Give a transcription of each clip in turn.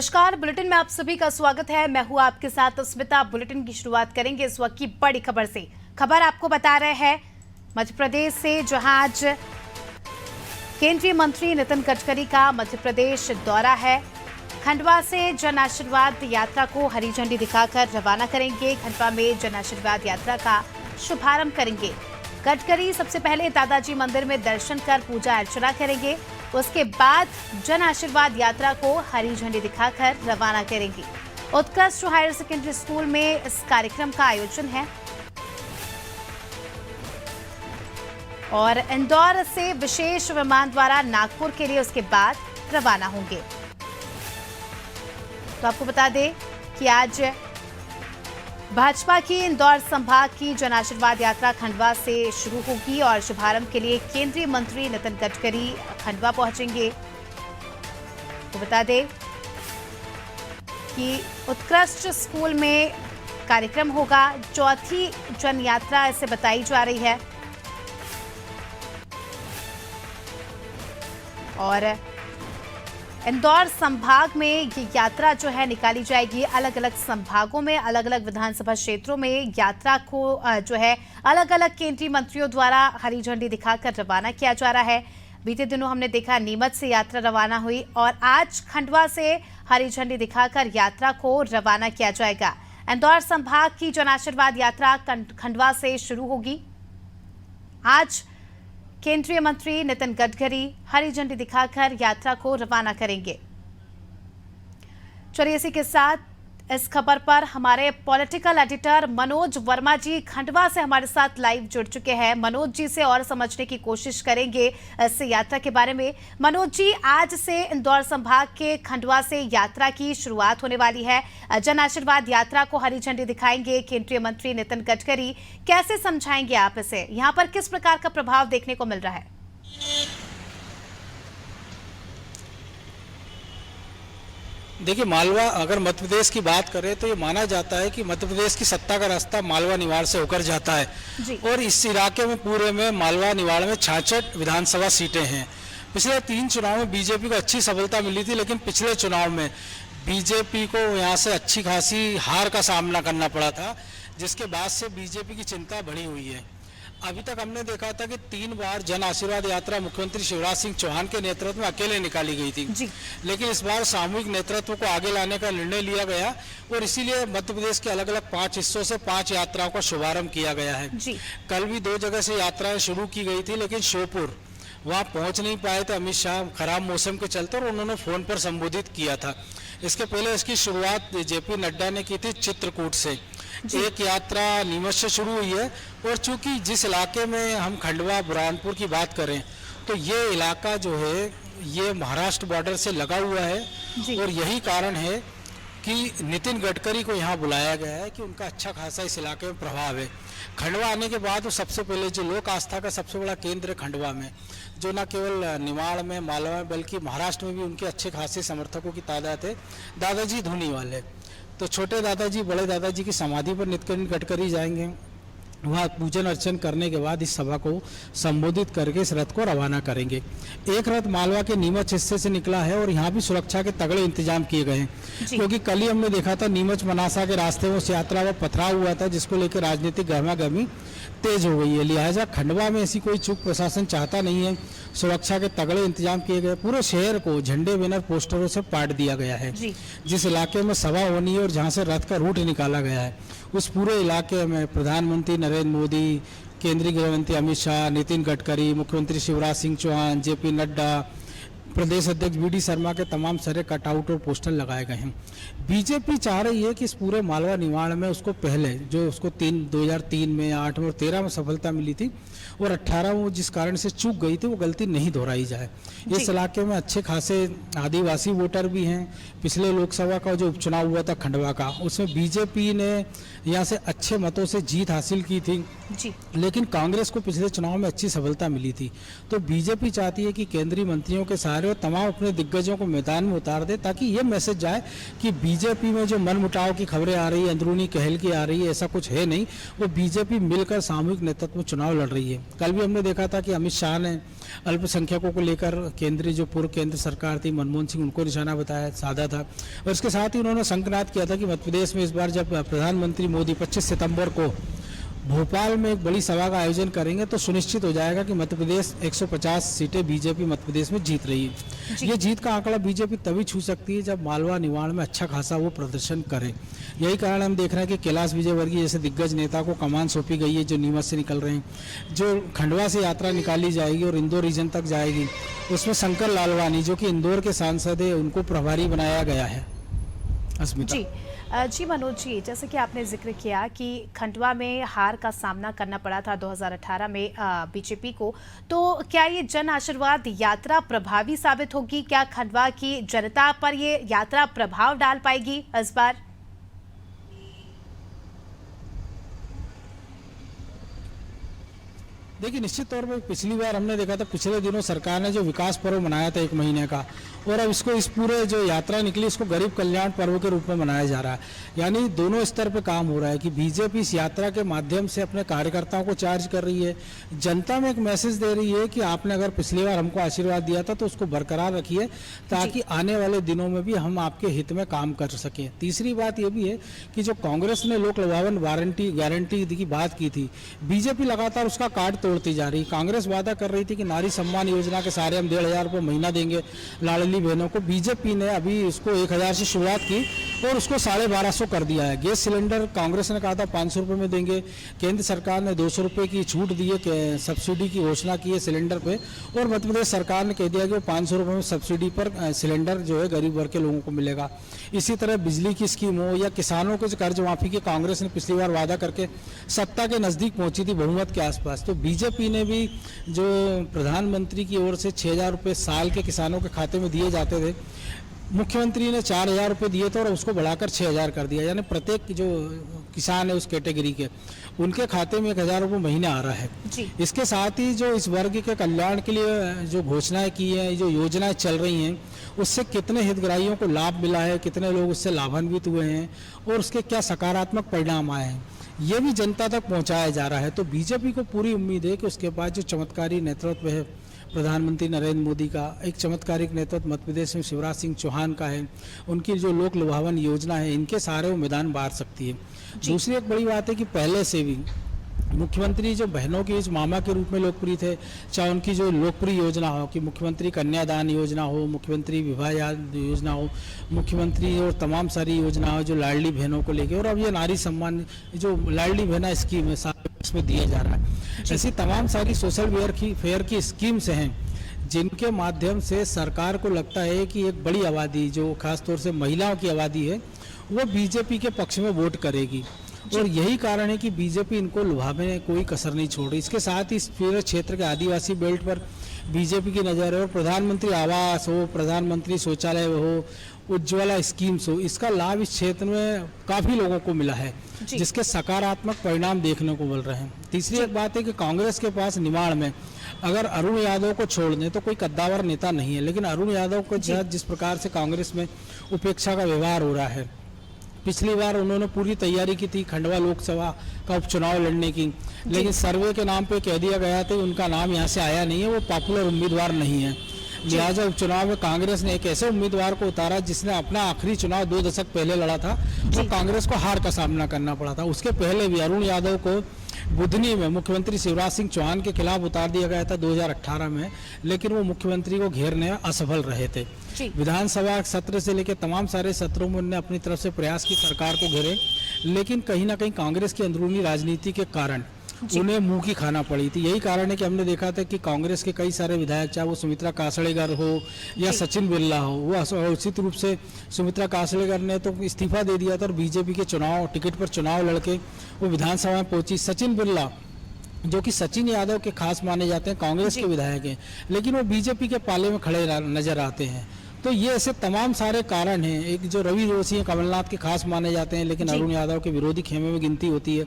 नमस्कार, बुलेटिन में आप सभी का स्वागत है। मैं हूं आपके साथ स्मिता। बुलेटिन की शुरुआत करेंगे इस वक्त की बड़ी खबर से। खबर आपको बता रहे हैं मध्य प्रदेश से, जहां आज केंद्रीय मंत्री नितिन गडकरी का मध्य प्रदेश दौरा है। खंडवा से जन आशीर्वाद यात्रा को हरी झंडी दिखाकर रवाना करेंगे। खंडवा में जन आशीर्वाद यात्रा का शुभारंभ करेंगे। गडकरी सबसे पहले दादाजी मंदिर में दर्शन कर पूजा अर्चना करेंगे। उसके बाद जन आशीर्वाद यात्रा को हरी झंडी दिखाकर रवाना करेंगे। उत्कृष्ट हायर सेकेंडरी स्कूल में इस कार्यक्रम का आयोजन है और इंदौर से विशेष विमान द्वारा नागपुर के लिए उसके बाद रवाना होंगे। तो आपको बता दें कि आज भाजपा की इंदौर संभाग की जन आशीर्वाद यात्रा खंडवा से शुरू होगी और शुभारंभ के लिए केंद्रीय मंत्री नितिन गडकरी खंडवा पहुंचेंगे। तो बता दें कि उत्कृष्ट स्कूल में कार्यक्रम होगा। चौथी जन यात्रा इसे बताई जा रही है और इंदौर संभाग में ये यात्रा जो है निकाली जाएगी। अलग अलग संभागों में, अलग अलग विधानसभा क्षेत्रों में यात्रा को जो है अलग अलग केंद्रीय मंत्रियों द्वारा हरी झंडी दिखाकर रवाना किया जा रहा है। बीते दिनों हमने देखा नीमच से यात्रा रवाना हुई और आज खंडवा से हरी झंडी दिखाकर यात्रा को रवाना किया जाएगा। इंदौर संभाग की जन आशीर्वाद यात्रा खंडवा से शुरू होगी। आज केंद्रीय मंत्री नितिन गडकरी हरी झंडी दिखाकर यात्रा को रवाना करेंगे। चलिए इसी के साथ इस खबर पर हमारे पॉलिटिकल एडिटर मनोज वर्मा जी खंडवा से हमारे साथ लाइव जुड़ चुके हैं। मनोज जी से और समझने की कोशिश करेंगे इस यात्रा के बारे में। मनोज जी, आज से इंदौर संभाग के खंडवा से यात्रा की शुरुआत होने वाली है। जन आशीर्वाद यात्रा को हरी झंडी दिखाएंगे केंद्रीय मंत्री नितिन गडकरी। कैसे समझाएंगे आप इसे? यहाँ पर किस प्रकार का प्रभाव देखने को मिल रहा है? देखिए, मालवा, अगर मध्य प्रदेश की बात करें तो ये माना जाता है कि मध्य प्रदेश की सत्ता का रास्ता मालवा निवाड़ से होकर जाता है और इस इलाके में पूरे में मालवा निवाड़ में 66 विधानसभा सीटें हैं। पिछले 3 चुनाव में बीजेपी को अच्छी सफलता मिली थी, लेकिन पिछले चुनाव में बीजेपी को यहाँ से अच्छी खासी हार का सामना करना पड़ा था, जिसके बाद से बीजेपी की चिंता बढ़ी हुई है। अभी तक हमने देखा था कि 3 बार जन आशीर्वाद यात्रा मुख्यमंत्री शिवराज सिंह चौहान के नेतृत्व में अकेले निकाली गई थी, लेकिन इस बार सामूहिक नेतृत्व को आगे लाने का निर्णय लिया गया और इसीलिए मध्य प्रदेश के अलग अलग 5 हिस्सों से 5 यात्राओं का शुभारंभ किया गया है। कल भी 2 जगह से यात्राएं शुरू की गई थी, लेकिन श्योपुर वहाँ पहुँच नहीं पाए थे अमित शाह खराब मौसम के चलते, और उन्होंने फोन पर संबोधित किया था। इसके पहले इसकी शुरुआत जेपी नड्डा ने की थी चित्रकूट से। एक यात्रा नीमच से शुरू हुई है और चूंकि जिस इलाके में हम खंडवा बुरहानपुर की बात करें तो ये इलाका जो है ये महाराष्ट्र बॉर्डर से लगा हुआ है और यही कारण है कि नितिन गडकरी को यहाँ बुलाया गया है कि उनका अच्छा खासा इस इलाके में प्रभाव है। खंडवा आने के बाद वो सबसे पहले जो लोक आस्था का सबसे बड़ा केंद्र खंडवा में, जो न केवल निमाड़ में, मालवा में, बल्कि महाराष्ट्र में भी उनके अच्छे खासे समर्थकों की तादाद है। दादाजी धुनी वाले, तो छोटे दादाजी बड़े दादाजी की समाधि पर नितिन गडकरी जाएंगे। वहाँ पूजन अर्चन करने के बाद इस सभा को संबोधित करके इस रथ को रवाना करेंगे। एक रथ मालवा के नीमच हिस्से से निकला है और यहाँ भी सुरक्षा के तगड़े इंतजाम किए गए हैं, क्योंकि कल ही हमने देखा था नीमच मनासा के रास्ते में उस यात्रा में पथराव हुआ था, जिसको लेकर राजनीतिक गहमागहमी तेज हो गई है। लिहाजा खंडवा में ऐसी कोई चूक प्रशासन चाहता नहीं है। सुरक्षा के तगड़े इंतजाम किए गए। पूरे शहर को झंडे बैनर पोस्टरों से पाट दिया गया है। जिस इलाके में सभा होनी है और जहां से रथ का रूट निकाला गया है, उस पूरे इलाके में प्रधानमंत्री नरेंद्र मोदी, केंद्रीय गृह मंत्री अमित शाह, नितिन गडकरी, मुख्यमंत्री शिवराज सिंह चौहान, जेपी नड्डा, प्रदेश अध्यक्ष वी.डी. शर्मा के तमाम सारे कटआउट और पोस्टर लगाए गए हैं। बीजेपी चाह रही है कि इस पूरे मालवा निवाड़ में उसको पहले जो उसको 2003 में, 8 में और 13 में सफलता मिली थी और 18 में जिस कारण से चूक गई थी वो गलती नहीं दोहराई जाए। इस इलाके में अच्छे खासे आदिवासी वोटर भी हैं। पिछले लोकसभा का जो उपचुनाव हुआ था खंडवा का, उसमें बीजेपी ने यहाँ से अच्छे मतों से जीत हासिल की थी जी। लेकिन कांग्रेस को पिछले चुनाव में अच्छी सफलता मिली थी। तो बीजेपी चाहती है कि केंद्रीय मंत्रियों के सहारे और तमाम अपने दिग्गजों को मैदान में उतार दे, ताकि ये मैसेज जाए कि बीजेपी में जो मनमुटाव की खबरें आ रही है, अंदरूनी कहलकी आ रही है, ऐसा कुछ है नहीं। वो बीजेपी मिलकर सामूहिक नेतृत्व में चुनाव लड़ रही है। कल भी हमने देखा था कि अमित शाह ने अल्पसंख्यकों को लेकर केंद्रीय जो पूर्व केंद्र सरकार थी, मनमोहन सिंह, उनको निशाना बताया, साधा था। और इसके साथ ही उन्होंने संकनाद किया था कि मध्य प्रदेश में इस बार जब प्रधानमंत्री मोदी 25 सितंबर को भोपाल में एक बड़ी सभा का आयोजन करेंगे तो सुनिश्चित हो जाएगा कि मध्य प्रदेश 150 सीटें बीजेपी मध्य प्रदेश में जीत रही है। ये जीत का आंकड़ा बीजेपी तभी छू सकती है जब मालवा निवाड़ में अच्छा खासा वो प्रदर्शन करे। यही कारण हम देख रहे हैं कि कैलाश विजयवर्गीय जैसे दिग्गज नेता को कमान सौंपी गई है, जो नीमच से निकल रहे हैं। जो खंडवा से यात्रा निकाली जाएगी और इंदौर रीजन तक जाएगी, उसमें शंकर लालवानी जो कि इंदौर के सांसद है, उनको प्रभारी बनाया गया है। अस्मिता जी मनोज जी, जैसे कि आपने जिक्र किया कि खंडवा में हार का सामना करना पड़ा था 2018 में बीजेपी को, तो क्या ये जन आशीर्वाद यात्रा प्रभावी साबित होगी? क्या खंडवा की जनता पर ये यात्रा प्रभाव डाल पाएगी इस बार? देखिए, निश्चित तौर पर पिछली बार हमने देखा था, पिछले दिनों सरकार ने जो विकास पर्व मनाया था 1 महीने का, और अब इसको इस पूरे जो यात्रा निकली इसको गरीब कल्याण पर्व के रूप में मनाया जा रहा है। यानी दोनों स्तर पे काम हो रहा है कि बीजेपी इस यात्रा के माध्यम से अपने कार्यकर्ताओं को चार्ज कर रही है, जनता में एक मैसेज दे रही है कि आपने अगर पिछली बार हमको आशीर्वाद दिया था तो उसको बरकरार रखिए, ताकि आने वाले दिनों में भी हम आपके हित में काम कर सकें। तीसरी बात यह भी है कि जो कांग्रेस ने लोक लुभावन गारंटी की बात की थी, बीजेपी लगातार उसका कार्ड तोड़ती जा रही। कांग्रेस वादा कर रही थी कि नारी सम्मान योजना के सहारे हम 1,500 रुपये महीना देंगे लाडली बहनों को। बीजेपी ने अभी इसको 1,000 से शुरुआत की और उसको 1,250 कर दिया है। गैस सिलेंडर कांग्रेस ने कहा था 500 रुपये में देंगे, केंद्र सरकार ने 200 रुपये की छूट दी है, सब्सिडी की घोषणा की है सिलेंडर पे, और मध्य प्रदेश सरकार ने कह दिया कि 500 रुपये में सब्सिडी पर सिलेंडर जो है गरीब वर्ग के लोगों को मिलेगा। इसी तरह बिजली की स्कीम हो या किसानों के कर्ज माफी की कांग्रेस ने पिछली बार वादा करके सत्ता के नजदीक पहुंची थी, बहुमत के आसपास। तो बीजेपी ने भी जो प्रधानमंत्री की ओर से 6,000 रुपये साल के किसानों के खाते में दिए जाते थे, मुख्यमंत्री ने 4,000 रुपये दिए थे और उसको बढ़ाकर 6,000 कर दिया। यानी प्रत्येक जो किसान है उस कैटेगरी के, उनके खाते में 1,000 रुपये महीने आ रहा है जी। इसके साथ ही जो इस वर्ग के कल्याण के लिए जो घोषणाएं की हैं, जो योजनाएं चल रही हैं, उससे कितने हितग्राहियों को लाभ मिला है, कितने लोग उससे लाभान्वित हुए हैं और उसके क्या सकारात्मक परिणाम आए हैं, ये भी जनता तक पहुंचाया जा रहा है। तो बीजेपी को पूरी उम्मीद है कि उसके पास जो चमत्कारी नेतृत्व है प्रधानमंत्री नरेंद्र मोदी का, एक चमत्कारिक नेतृत्व मध्य प्रदेश में शिवराज सिंह चौहान का है, उनकी जो लोक लुभावन योजना है, इनके सहारे वो मैदान बांट सकती है। दूसरी एक बड़ी बात है कि पहले से भी मुख्यमंत्री जो बहनों के इस मामा के रूप में लोकप्रिय थे, चाहे उनकी जो लोकप्रिय योजना हो कि मुख्यमंत्री कन्यादान योजना हो, मुख्यमंत्री विवाह योजना हो, मुख्यमंत्री और तमाम सारी योजना हो जो लाडली बहनों को लेके, और अब ये नारी सम्मान जो लाडली बहना स्कीम है इसमें दिया जा रहा है। ऐसी तमाम सारी सोशल फेयर की स्कीम्स हैं जिनके माध्यम से सरकार को लगता है कि एक बड़ी आबादी जो खासतौर से महिलाओं की आबादी है वो बीजेपी के पक्ष में वोट करेगी, और यही कारण है कि बीजेपी इनको लुभाने में कोई कसर नहीं छोड़ रही। इसके साथ ही इस पूरे क्षेत्र के आदिवासी बेल्ट पर बीजेपी की नज़र है, और प्रधानमंत्री आवास हो, प्रधानमंत्री शौचालय हो, उज्ज्वला स्कीम्स हो, इसका लाभ इस क्षेत्र में काफ़ी लोगों को मिला है, जिसके सकारात्मक परिणाम देखने को मिल रहे हैं। तीसरी एक बात है कि कांग्रेस के पास निमाड़ में अगर अरुण यादव को छोड़ दें तो कोई कद्दावर नेता नहीं है, लेकिन अरुण यादव को जिस प्रकार से कांग्रेस में उपेक्षा का व्यवहार हो रहा है, पिछली बार उन्होंने पूरी तैयारी की थी खंडवा लोकसभा का उपचुनाव लड़ने की, लेकिन सर्वे के नाम पे कह दिया गया था उनका नाम यहाँ से आया नहीं है, वो पॉपुलर उम्मीदवार नहीं है। लिहाजा उपचुनाव में कांग्रेस ने एक ऐसे उम्मीदवार को उतारा जिसने अपना आखिरी चुनाव 2 दशक पहले लड़ा था, तो कांग्रेस को हार का सामना करना पड़ा था। उसके पहले भी अरुण यादव को बुधनी में मुख्यमंत्री शिवराज सिंह चौहान के खिलाफ उतार दिया गया था 2018 में, लेकिन वो मुख्यमंत्री को घेरने में असफल रहे थे। विधानसभा सत्र से लेकर तमाम सारे सत्रों में उन्होंने अपनी तरफ से प्रयास की सरकार को घेरे, लेकिन कहीं ना कहीं कांग्रेस की अंदरूनी राजनीति के कारण उन्हें मुंह की खाना पड़ी थी। यही कारण है कि हमने देखा था कि कांग्रेस के कई सारे विधायक, चाहे वो सुमित्रा कासड़ेकर हो या सचिन बिरला हो, वो उचित रूप से सुमित्रा कासड़ेकर ने तो इस्तीफा दे दिया था और बीजेपी के टिकट पर चुनाव लड़के वो विधानसभा में पहुंची। सचिन बिरला जो कि सचिन यादव के खास माने जाते हैं, कांग्रेस के विधायक हैं, लेकिन वो बीजेपी के पाले में खड़े नजर आते हैं। तो ये ऐसे तमाम सारे कारण हैं। एक जो रवि जोशी हैं, कमलनाथ के खास माने जाते हैं, लेकिन अरुण यादव के विरोधी खेमे में गिनती होती है।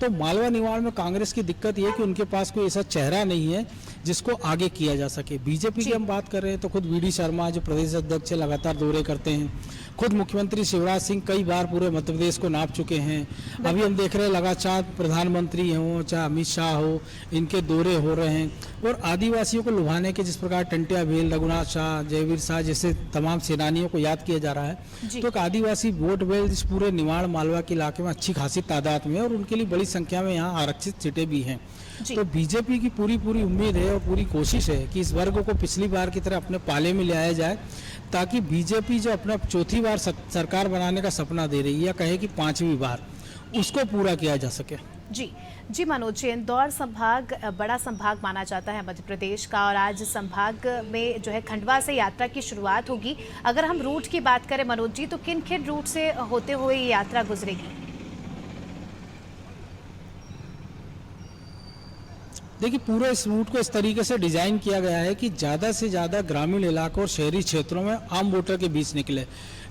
तो मालवा निवाड़ में कांग्रेस की दिक्कत ये है कि उनके पास कोई ऐसा चेहरा नहीं है जिसको आगे किया जा सके। बीजेपी की हम बात कर रहे हैं तो खुद वी डी शर्मा जो प्रदेश अध्यक्ष लगातार दौरे करते हैं, खुद मुख्यमंत्री शिवराज सिंह कई बार पूरे मध्य प्रदेश को नाप चुके हैं। अभी हम देख रहे हैं लगातार प्रधानमंत्री हो चाहे अमित शाह हो, इनके दौरे हो रहे हैं। और आदिवासियों को लुभाने के जिस प्रकार टंटिया भेल, रघुनाथ शाह, जयवीर शाह जैसे तमाम सेनानियों को याद किया जा रहा है, तो एक आदिवासी वोट बैंक इस पूरे निवाड़ मालवा के इलाके में अच्छी खासी तादाद में है और उनके लिए बड़ी संख्या में यहाँ आरक्षित सीटें भी हैं। तो बीजेपी की पूरी उम्मीद है और पूरी कोशिश है कि इस वर्ग को पिछली बार की तरह अपने पाले में ले आया जाए, ताकि बीजेपी जो अपना चौथी बार सरकार बनाने का सपना दे रही है, या कहे कि 5वीं बार, उसको पूरा किया जा सके। जी मनोज जी, इंदौर संभाग बड़ा संभाग माना जाता है मध्य प्रदेश का, और आज संभाग में जो है खंडवा से यात्रा की शुरुआत होगी। अगर हम रूट की बात करें मनोज जी, तो किन किन रूट से होते हुए ये यात्रा गुजरेगी? देखिए, पूरे इस रूट को इस तरीके से डिजाइन किया गया है कि ज़्यादा से ज़्यादा ग्रामीण इलाकों और शहरी क्षेत्रों में आम वोटर के बीच निकले।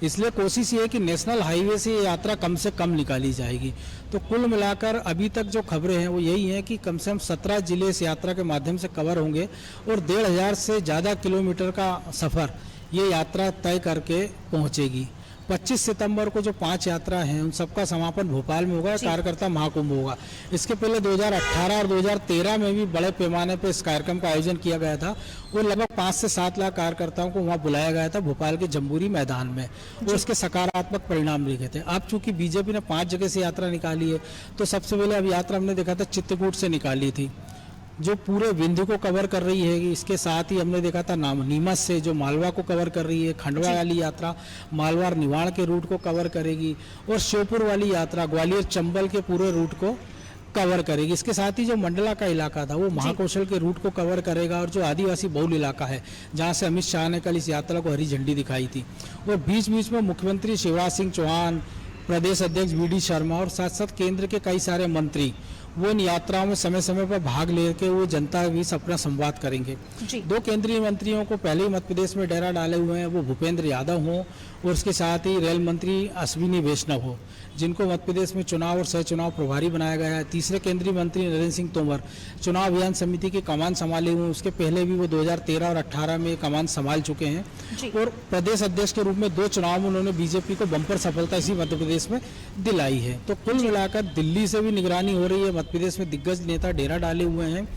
इसलिए कोशिश ये है कि नेशनल हाईवे से ये यात्रा कम से कम निकाली जाएगी। तो कुल मिलाकर अभी तक जो खबरें हैं वो यही हैं कि कम से कम 17 जिले इस यात्रा के माध्यम से कवर होंगे और 1,500 से ज़्यादा किलोमीटर का सफ़र ये यात्रा तय करके पहुँचेगी। 25 सितंबर को जो 5 यात्रा हैं उन सबका समापन भोपाल में होगा, कार्यकर्ता महाकुंभ होगा। इसके पहले 2018 और 2013 में भी बड़े पैमाने पर इस कार्यक्रम का आयोजन किया गया था और लगभग 5 से 7 लाख कार्यकर्ताओं को वहां बुलाया गया था भोपाल के जम्बूरी मैदान में, और उसके सकारात्मक परिणाम दिखे थे। अब चूंकि बीजेपी ने 5 जगह से यात्रा निकाली है, तो सबसे पहले अब यात्रा हमने देखा था चित्रकूट से निकाली थी, जो पूरे विंध्य को कवर कर रही है। इसके साथ ही हमने देखा था नीमच से जो मालवा को कवर कर रही है। खंडवा वाली यात्रा मालवा और निवाड़ के रूट को कवर करेगी, और श्योपुर वाली यात्रा ग्वालियर चंबल के पूरे रूट को कवर करेगी। इसके साथ ही जो मंडला का इलाका था वो महाकौशल के रूट को कवर करेगा, और जो आदिवासी बहुल इलाका है जहां से अमित शाह ने कल इस यात्रा को हरी झंडी दिखाई थी। और बीच बीच में मुख्यमंत्री शिवराज सिंह चौहान, प्रदेश अध्यक्ष वी डी शर्मा और साथ साथ केंद्र के कई सारे मंत्री वो इन यात्राओं में समय समय पर भाग लेकर वो जनता के बीच अपना संवाद करेंगे। 2 केंद्रीय मंत्रियों को पहले ही मध्य प्रदेश में डेरा डाले हुए हैं, वो भूपेंद्र यादव हों और उसके साथ ही रेल मंत्री अश्विनी वैष्णव हो, जिनको मध्य प्रदेश में चुनाव और सह चुनाव प्रभारी बनाया गया है। तीसरे केंद्रीय मंत्री नरेंद्र सिंह तोमर चुनाव अभियान समिति की कमान संभाले हुए, उसके पहले भी वो 2013 और 18 में कमान संभाल चुके हैं, और प्रदेश अध्यक्ष के रूप में 2 चुनाव में उन्होंने बीजेपी को बम्पर सफलता इसी मध्य प्रदेश में दिलाई है। तो कुल मिलाकर दिल्ली से भी निगरानी हो रही है, मध्य प्रदेश में दिग्गज नेता डेरा डाले हुए हैं,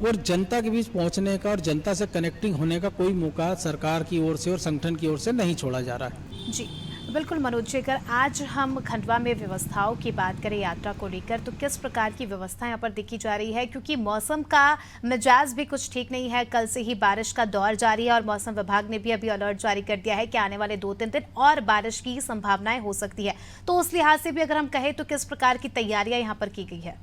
और जनता के बीच पहुंचने का और जनता से कनेक्टिंग होने का कोई मौका सरकार की ओर से और संगठन की ओर से नहीं छोड़ा जा रहा है। जी बिल्कुल मनोज जी, अगर आज हम खंडवा में व्यवस्थाओं की बात करें यात्रा को लेकर, तो किस प्रकार की व्यवस्था यहाँ पर देखी जा रही है? क्योंकि मौसम का मिजाज भी कुछ ठीक नहीं है, कल से ही बारिश का दौर जारी है और मौसम विभाग ने भी अभी अलर्ट जारी कर दिया है कि आने वाले 2-3 दिन और बारिश की संभावनाएं हो सकती है। तो उस लिहाज से भी अगर हम कहें तो किस प्रकार की तैयारियां यहाँ पर की गई है?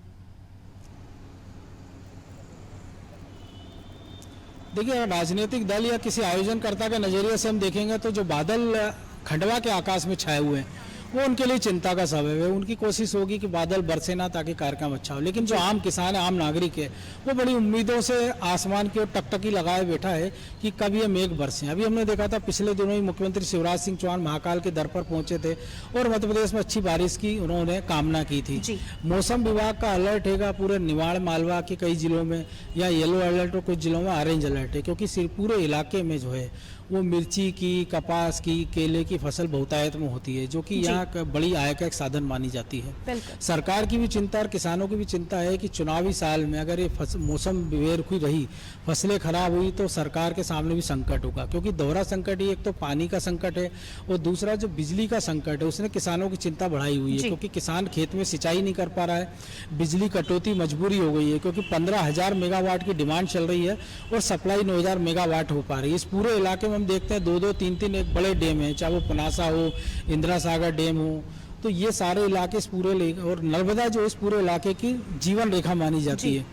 देखिए, राजनीतिक दल या किसी आयोजनकर्ता के नजरिए से हम देखेंगे तो जो बादल खंडवा के आकाश में छाए हुए हैं वो उनके लिए चिंता का सबब है। उनकी कोशिश होगी कि बादल बरसे ना, ताकि कार्यक्रम अच्छा हो। लेकिन जो आम किसान है, आम नागरिक है, वो बड़ी उम्मीदों से आसमान की ओर टकटकी लगाए बैठा है कि कब ये मेघ बरसे। अभी हमने देखा था पिछले दिनों ही मुख्यमंत्री शिवराज सिंह चौहान महाकाल के दर पर पहुंचे थे और मध्य प्रदेश में अच्छी बारिश की उन्होंने कामना की थी। मौसम विभाग का अलर्ट है पूरे निवाड़ मालवा के कई जिलों में, या येलो अलर्ट और कुछ जिलों में ऑरेंज अलर्ट है, क्योंकि सिर्फ पूरे इलाके में जो है वो मिर्ची की, कपास की, केले की फसल बहुतायत में होती है, जो कि यहाँ बड़ी आय का एक साधन मानी जाती है। सरकार की भी चिंता और किसानों की भी चिंता है कि चुनावी साल में अगर ये मौसम बेरुखी रही, फसलें खराब हुई, तो सरकार के सामने भी संकट होगा, क्योंकि दोहरा संकट ही, एक तो पानी का संकट है और दूसरा जो बिजली का संकट है, उसने किसानों की चिंता बढ़ाई हुई है, क्योंकि किसान खेत में सिंचाई नहीं कर पा रहा है, बिजली कटौती मजबूरी हो गई है, क्योंकि 15,000 मेगावाट की डिमांड चल रही है और सप्लाई 9,000 मेगावाट हो पा रही है। इस पूरे इलाके में हम देखते हैं 2-2, 3-3 एक बड़े डैम है, चाहे वो पनासा हो, इंदिरा सागर डैम हो, तो ये सारे इलाके इस पूरे, और नर्मदा जो इस पूरे इलाके की जीवन रेखा मानी जाती है।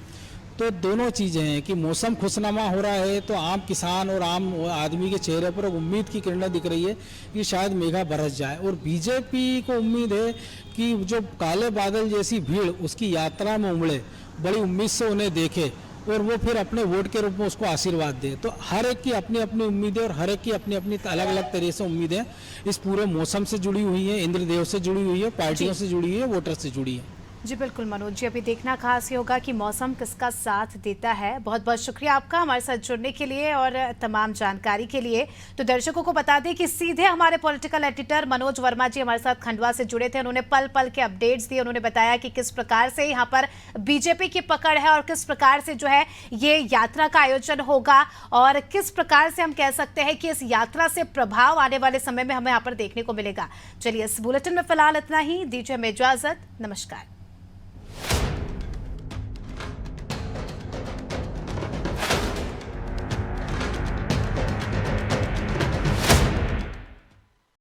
तो दोनों चीजें हैं कि मौसम खुशनुमा हो रहा है तो आम किसान और आम आदमी के चेहरे पर उम्मीद की किरणें दिख रही है कि शायद मेघा बरस जाए, और बीजेपी को उम्मीद है कि जो काले बादल जैसी भीड़ उसकी यात्रा में उमड़े, बड़ी उम्मीद से उन्हें देखे और वो फिर अपने वोट के रूप में उसको आशीर्वाद दे। तो हर एक की अपनी अपनी उम्मीदें और हर एक की अपनी अपनी अलग अलग तरीके से उम्मीदें इस पूरे मौसम से जुड़ी हुई है, इंद्रदेव से जुड़ी हुई है, पार्टियों से जुड़ी हुई है, वोटर से जुड़ी है। जी बिल्कुल मनोज जी, अभी देखना खास ये होगा कि मौसम किसका साथ देता है। बहुत बहुत शुक्रिया आपका हमारे साथ जुड़ने के लिए और तमाम जानकारी के लिए। तो दर्शकों को बता दें कि सीधे हमारे पॉलिटिकल एडिटर मनोज वर्मा जी हमारे साथ खंडवा से जुड़े थे। उन्होंने पल पल के अपडेट्स दिए। उन्होंने बताया कि किस प्रकार से यहाँ पर बीजेपी की पकड़ है और किस प्रकार से जो है ये यात्रा का आयोजन होगा और किस प्रकार से हम कह सकते हैं कि इस यात्रा से प्रभाव आने वाले समय में हमें यहाँ पर देखने को मिलेगा। चलिए, इस बुलेटिन में फिलहाल इतना ही। दीजिए हमें इजाजत। नमस्कार।